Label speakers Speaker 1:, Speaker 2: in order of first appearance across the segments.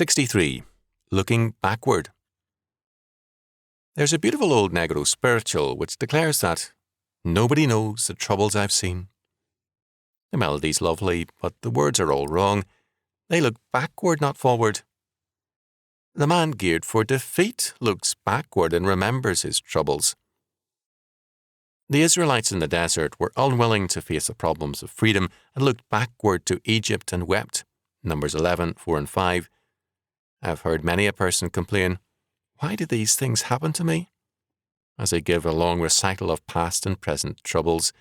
Speaker 1: 63. Looking backward. There's a beautiful old Negro spiritual which declares that nobody knows the troubles I've seen. The melody's lovely, but the words are all wrong. They look backward, not forward. The man geared for defeat looks backward and remembers his troubles. The Israelites in the desert were unwilling to face the problems of freedom and looked backward to Egypt and wept. Numbers 11, 4 and 5. I've heard many a person complain, "Why did these things happen to me?" as they give a long recital of past and present troubles.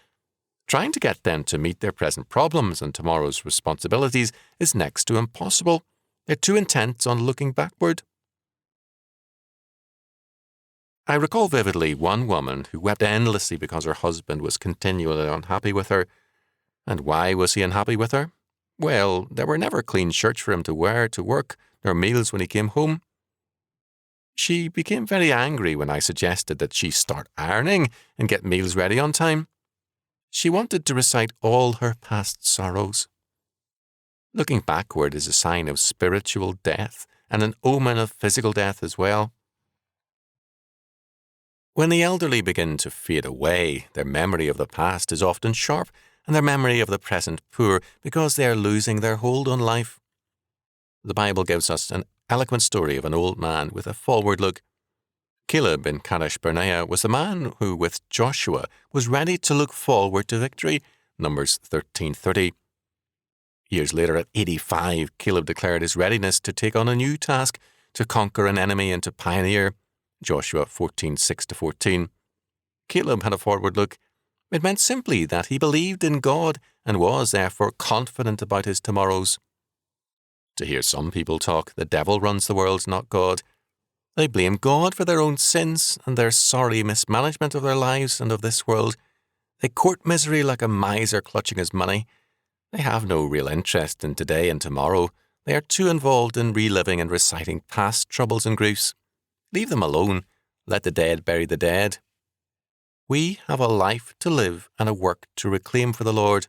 Speaker 1: Trying to get them to meet their present problems and tomorrow's responsibilities is next to impossible. They're too intent on looking backward. I recall vividly one woman who wept endlessly because her husband was continually unhappy with her. And why was he unhappy with her? Well, there were never clean shirts for him to wear to work, nor meals when he came home. She became very angry when I suggested that she start ironing and get meals ready on time. She wanted to recite all her past sorrows. Looking backward is a sign of spiritual death and an omen of physical death as well. When the elderly begin to fade away, their memory of the past is often sharp and their memory of the present poor because they are losing their hold on life. The Bible gives us an eloquent story of an old man with a forward look. Caleb in Kadesh Barnea was the man who, with Joshua, was ready to look forward to victory. Numbers 13:30. Years later, at 85, Caleb declared his readiness to take on a new task, to conquer an enemy and to pioneer. Joshua 14:6-14. Caleb had a forward look. It meant simply that he believed in God and was therefore confident about his tomorrows. To hear some people talk, the devil runs the world, not God. They blame God for their own sins and their sorry mismanagement of their lives and of this world. They court misery like a miser clutching his money. They have no real interest in today and tomorrow. They are too involved in reliving and reciting past troubles and griefs. Leave them alone. Let the dead bury the dead. We have a life to live and a work to reclaim for the Lord.